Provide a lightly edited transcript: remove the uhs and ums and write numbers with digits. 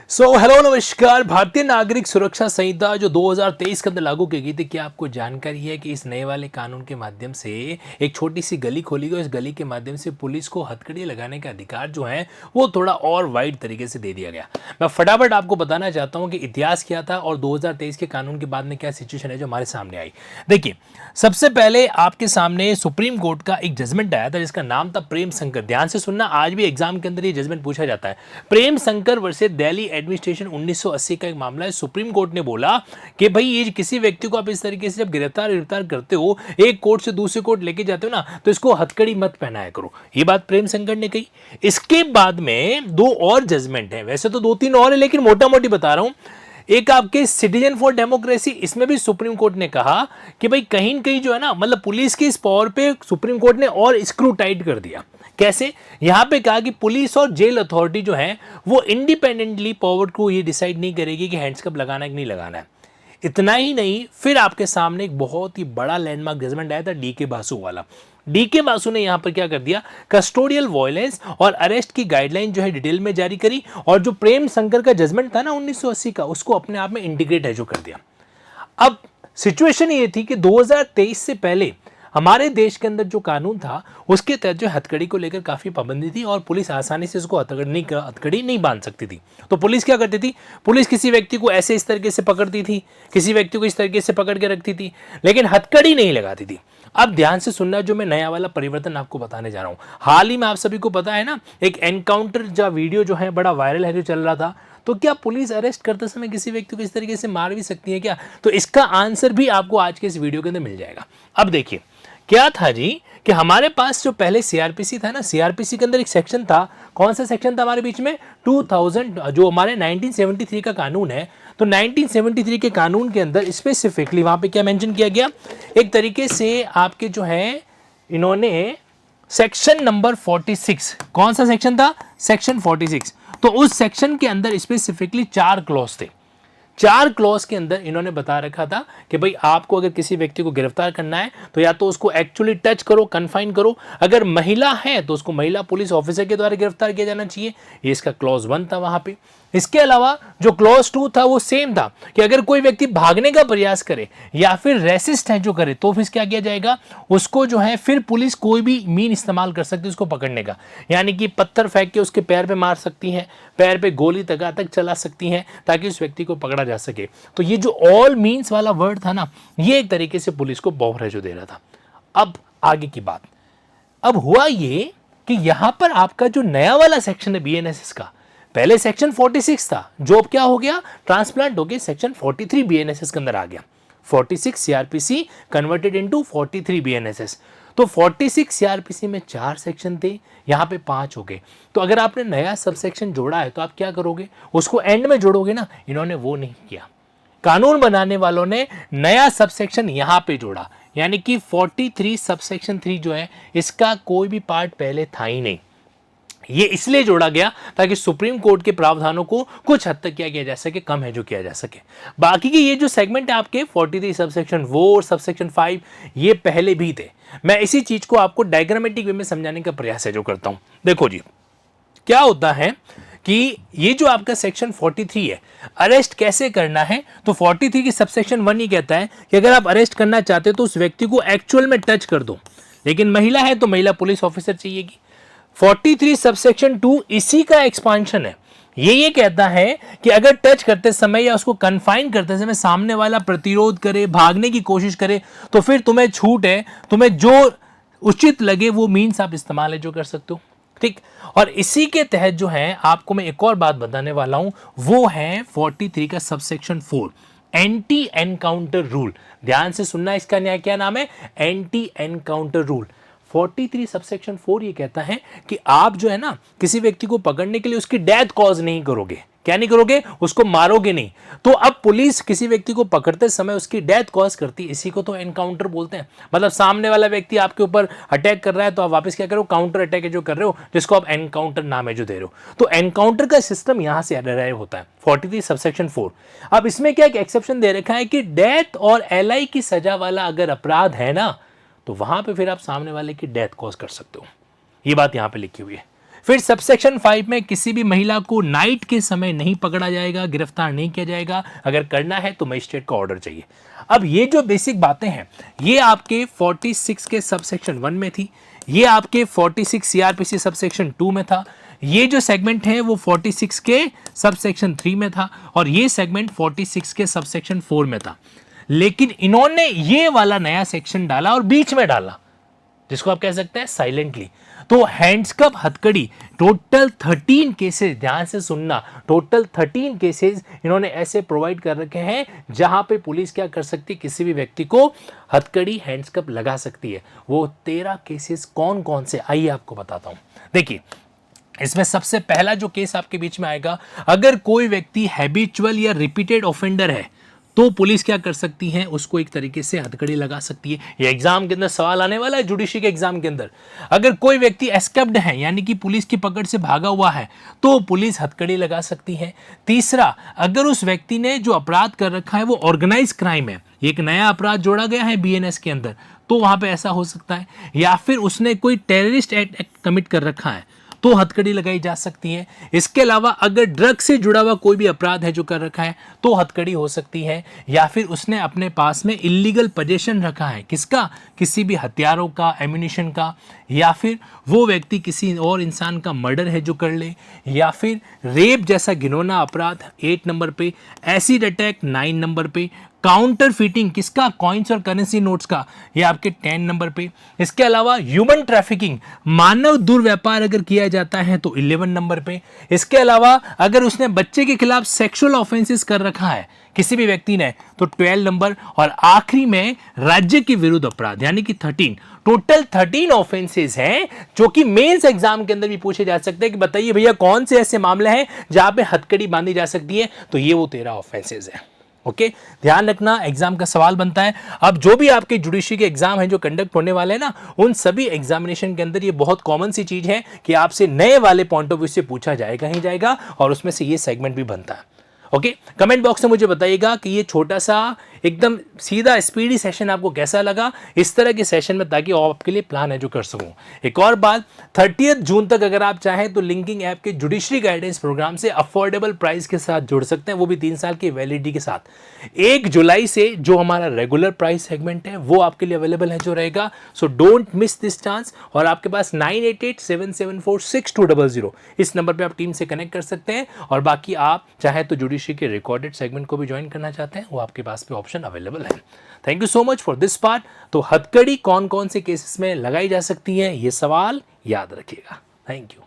Hello नमस्कार। भारतीय नागरिक सुरक्षा संहिता जो 2023 के अंदर लागू की गई थी, क्या आपको जानकारी है कि इस नए वाले कानून के माध्यम से एक छोटी सी गली खोली गई। इस गली के माध्यम से पुलिस को हथकड़ी लगाने का अधिकार जो है वो थोड़ा और वाइड तरीके से दे दिया गया। मैं फटाफट आपको बताना चाहता हूं कि इतिहास क्या था और 2023 के कानून के बाद में क्या सिचुएशन है जो हमारे सामने आई। देखिए, सबसे पहले आपके सामने सुप्रीम कोर्ट का एक जजमेंट आया था जिसका नाम था प्रेम शंकर। ध्यान से सुनना, आज भी एग्जाम के अंदर ये जजमेंट पूछा जाता है। प्रेम शंकर वर्सेस दिल्ली एडमिनिस्ट्रेशन 1980 का एक मामला है। सुप्रीम कोर्ट ने बोला कि भाई ये किसी व्यक्ति को आप इस तरीके से जब गिरफ्तार करते हो, एक कोर्ट से दूसरे कोर्ट लेके जाते हो ना, तो इसको हथकड़ी मत पहनाया करो। ये बात प्रेम शंकर ने कही। इसके बाद में दो और जजमेंट है, वैसे तो दो तीन और है लेकिन मोटा मोटी बता रहा हूं। एक आपके सिटीजन फॉर डेमोक्रेसी, इसमें भी सुप्रीम कोर्ट ने कहा कि भाई कहीं न कहीं जो है ना, मतलब पुलिस की इस पावर पे सुप्रीम कोर्ट ने और स्क्रू टाइट कर दिया। कैसे? यहां पे कहा कि पुलिस और जेल अथॉरिटी जो है वो इंडिपेंडेंटली पावर को ये डिसाइड नहीं करेगी कि हैंड्स कप लगाना है कि नहीं लगाना है। इतना ही नहीं, फिर आपके सामने एक बहुत ही बड़ा लैंडमार्क जजमेंट आया था डीके बासु वाला। डीके बासु ने यहां पर क्या कर दिया, कस्टोडियल वायलेंस और अरेस्ट की गाइडलाइन जो है डिटेल में जारी करी, और जो प्रेम शंकर का जजमेंट था ना 1980 का, उसको अपने आप में इंटीग्रेट है जो कर दिया। अब सिचुएशन ये थी कि 2023 से पहले हमारे देश के अंदर जो कानून था उसके तहत जो हथकड़ी को लेकर काफी पाबंदी थी और पुलिस आसानी से उसको हथकड़ी नहीं बांध सकती थी। तो पुलिस क्या करती थी, पुलिस किसी व्यक्ति को ऐसे इस तरीके से पकड़ती थी, किसी व्यक्ति को इस तरीके से पकड़ के रखती थी, लेकिन हथकड़ी नहीं लगाती थी। अब ध्यान से सुनना, जो मैं नया वाला परिवर्तन आपको बताने जा रहा हूं। हाल ही में आप सभी को पता है ना, एक एनकाउंटर जो वीडियो जो है बड़ा वायरल है, जो चल रहा था। तो क्या पुलिस अरेस्ट करते समय किसी व्यक्ति को इस तरीके से मार भी सकती है क्या? तो इसका आंसर भी आपको आज के इस वीडियो के अंदर मिल जाएगा। अब देखिए क्या था जी, कि हमारे पास जो पहले सीआरपीसी था ना, सीआरपीसी के अंदर एक सेक्शन था। कौन सा सेक्शन था हमारे बीच में? 2000, जो हमारे 1973 का कानून है। तो 1973 के कानून के अंदर स्पेसिफिकली वहां पे क्या मेंशन किया गया, एक तरीके से आपके जो है इन्होंने सेक्शन नंबर 46, कौन सा सेक्शन था? सेक्शन 46। तो उस सेक्शन के अंदर स्पेसिफिकली 4 क्लॉज थे। 4 क्लॉज के अंदर इन्होंने बता रखा था कि भाई आपको अगर किसी व्यक्ति को गिरफ्तार करना है तो या तो उसको एक्चुअली टच करो, कन्फाइन करो। अगर महिला है तो उसको महिला पुलिस ऑफिसर के द्वारा गिरफ्तार किया जाना चाहिए। ये इसका क्लॉज 1 था वहां पे। इसके अलावा जो क्लॉज 2 था वो सेम था कि अगर कोई व्यक्ति भागने का प्रयास करे या फिर रेसिस्ट है जो करे, तो फिर क्या किया जाएगा, उसको जो है फिर पुलिस कोई भी मीन इस्तेमाल कर सकती है उसको पकड़ने का। यानी कि पत्थर फेंक के उसके पैर पे मार सकती है, पैर पे गोली तक चला सकती हैं, ताकि उस व्यक्ति को पकड़ा जा सके। तो ये जो ऑल मीन्स वाला वर्ड था ना, ये एक तरीके से पुलिस को पावर है जो दे रहा था। अब आगे की बात, अब हुआ ये कि यहां पर आपका जो नया वाला सेक्शन है बीएनएसएस का, पहले सेक्शन 46 था, जो अब क्या हो गया, ट्रांसप्लांट हो गया, सेक्शन 43 बीएनएसएस के अंदर आ गया। 46 सीआरपीसी कन्वर्टेड इनटू 43 बीएनएसएस। तो 46 सीआरपीसी में 4 सेक्शन थे, यहां पे 5 हो गए। तो अगर आपने नया सब सेक्शन जोड़ा है तो आप क्या करोगे, उसको एंड में जोड़ोगे ना। इन्होंने वो नहीं किया। कानून बनाने वालों ने नया सब सेक्शन यहां पे जोड़ा, यानी कि 43 सब सेक्शन 3 जो है, इसका कोई भी पार्ट पहले था ही नहीं। ये इसलिए जोड़ा गया ताकि सुप्रीम कोर्ट के प्रावधानों को कुछ हद तक क्या किया जा सके, कम है जो किया जा सके। बाकी के ये जो सेगमेंट है आपके 43 सबसेक्शन 4 सबसेक्शन 5, ये पहले भी थे। मैं इसी चीज को आपको डायग्रामेटिक वे में समझाने का प्रयास है जो करता हूं। देखो जी, क्या होता है कि ये जो आपका सेक्शन 43 है, अरेस्ट कैसे करना है, तो 43 की सबसेक्शन 1 ही कहता है कि अगर आप अरेस्ट करना चाहते हो तो उस व्यक्ति को एक्चुअल में टच कर दो। लेकिन महिला है तो महिला पुलिस ऑफिसर चाहिएगी। 43 सबसेक्शन 2 इसी का एक्सपांशन है। ये कहता है कि अगर टच करते समय या उसको कन्फाइन करते समय सामने वाला प्रतिरोध करे, भागने की कोशिश करे, तो फिर तुम्हें छूट है, तुम्हें जो उचित लगे वो मीन्स आप इस्तेमाल है जो कर सकते हो। ठीक, और इसी के तहत जो है आपको मैं एक और बात बताने वाला हूं, वो है 43 का सबसेक्शन 4, एंटी एनकाउंटर रूल। ध्यान से सुनना, इसका न्याय क्या नाम है, एंटी एनकाउंटर रूल। 43 सबसेक्शन 4 ये कहता है कि आप जो है ना, किसी व्यक्ति को पकड़ने के लिए उसकी डेथ कॉज नहीं करोगे। क्या नहीं करोगे, उसको मारोगे नहीं। तो अब पुलिस किसी व्यक्ति को पकड़ते समय उसकी डेथ कॉज करती है, इसी को तो एनकाउंटर बोलते हैं। मतलब सामने वाला व्यक्ति आपके ऊपर अटैक कर रहा है तो आप वापस क्या करो, काउंटर अटैक है जो कर रहे हो, जिसको आप एनकाउंटर नाम है जो दे रहे हो। तो एनकाउंटर का सिस्टम यहां से डिराइव होता है 43 सबसेक्शन 4। अब इसमें क्या एक एक्सेप्शन दे रखा है कि डेथ और एलआई की सजा वाला अगर अपराध है ना, तो वहां पे फिर आप सामने वाले की डेथ कॉज कर सकते हो। ये बात यहां पे लिखी हुई है। फिर सबसेक्शन 5 में किसी भी महिला को नाइट के समय नहीं पकड़ा जाएगा, गिरफ्तार नहीं किया जाएगा, अगर करना है तो मजिस्ट्रेट का ऑर्डर चाहिए। अब ये जो बेसिक बातें हैं ये आपके 46 के सबसेक्शन 1 में थी, ये आपके 46 सीआरपीसी सबसेक्शन 2 में था, ये जो सेगमेंट है वो 46 के सबसेक्शन 3 में था और ये सेगमेंट 46 के सबसेक्शन 4 में था। लेकिन इन्होंने ये वाला नया सेक्शन डाला और बीच में डाला, जिसको आप कह सकते हैं साइलेंटली। तो हैंड्सकप हथकड़ी टोटल 13 केसेस, ध्यान से सुनना, टोटल 13 केसेस इन्होंने ऐसे प्रोवाइड कर रखे हैं जहां पे पुलिस क्या कर सकती है, किसी भी व्यक्ति को हथकड़ी हैंड्सकप लगा सकती है। वो 13 केसेस कौन कौन से, आइए आपको बताता हूं। देखिए, इसमें सबसे पहला जो केस आपके बीच में आएगा, अगर कोई व्यक्ति हैबिचुअल या रिपीटेड ऑफेंडर है तो पुलिस क्या कर सकती है, उसको एक तरीके से हथकड़ी लगा सकती है। ये एग्जाम के अंदर सवाल आने वाला है, जुडिशरी के एग्जाम के अंदर। अगर कोई व्यक्ति एस्केप्ड है यानी कि पुलिस की पकड़ से भागा हुआ है तो पुलिस हथकड़ी लगा सकती है। तीसरा, अगर उस व्यक्ति ने जो अपराध कर रखा है वो ऑर्गेनाइज क्राइम है, एक नया अपराध जोड़ा गया है बीएनएस के अंदर, तो वहां पे ऐसा हो सकता है। या फिर उसने कोई टेररिस्ट एक्ट कमिट कर रखा है तो हथकड़ी लगाई जा सकती है। इसके अलावा अगर ड्रग से जुड़ा हुआ कोई भी अपराध है जो कर रखा है तो हथकड़ी हो सकती है। या फिर उसने अपने पास में इलीगल पोजेशन रखा है, किसका, किसी भी हथियारों का, एम्यूनिशन का, या फिर वो व्यक्ति किसी और इंसान का मर्डर है जो कर ले, या फिर रेप जैसा घिनौना अपराध 8 नंबर पे, एसिड अटैक 9 नंबर पे, काउंटर फीटिंग किसका, कॉइन्स और करेंसी नोट्स का, ये आपके 10 नंबर पे। इसके अलावा ह्यूमन ट्रैफिकिंग, मानव दुर्व्यापार अगर किया जाता है तो 11 नंबर पे। इसके अलावा अगर उसने बच्चे के खिलाफ सेक्सुअल ऑफेंसेस कर रखा है किसी भी व्यक्ति ने तो 12 नंबर। और आखिरी में राज्य के विरुद्ध अपराध यानी कि 13, टोटल 13 ऑफेंसेस हैं जो कि मेंस एग्जाम के अंदर भी पूछे जा सकते हैं कि बताइए भैया कौन से ऐसे मामले हैं जहां पे हथकड़ी बांधी जा सकती है, तो ये वो 13 ऑफेंसेस हैं। ओके, ध्यान रखना, एग्जाम का सवाल बनता है। अब जो भी आपके जुडिशरी के एग्जाम है जो कंडक्ट होने वाले हैं ना, उन सभी एग्जामिनेशन के अंदर ये बहुत कॉमन सी चीज है कि आपसे नए वाले पॉइंट ऑफ व्यू से पूछा जाएगा ही जाएगा और उसमें से ये सेगमेंट भी बनता है। ओके, कमेंट बॉक्स में मुझे बताइएगा कि ये छोटा सा एकदम सीधा स्पीडी सेशन आपको कैसा लगा इस तरह के सेशन में, ताकि आपके लिए प्लान है जो कर सकूं। एक और बात, 30 जून तक अगर आप चाहें तो लिंकिंग ऐप के जुडिशरी गाइडेंस प्रोग्राम से अफोर्डेबल प्राइस के साथ जुड़ सकते हैं, वो भी 3 साल की वैलिडिटी के साथ। 1 जुलाई से जो हमारा रेगुलर प्राइस सेगमेंट है वो आपके लिए अवेलेबल है जो रहेगा। So don't miss this chance. और आपके पास 9887746200 इस नंबर पर आप टीम से कनेक्ट कर सकते हैं। और बाकी आप चाहे तो जुडिशरी के रिकॉर्डेड सेगमेंट को भी ज्वाइन करना चाहते हैं, वो आपके पास पे ऑप्शन अवेलेबल है। Thank you so much for this part. तो हथकड़ी कौन कौन से केसेस में लगाई जा सकती है, ये सवाल याद रखिएगा। Thank you.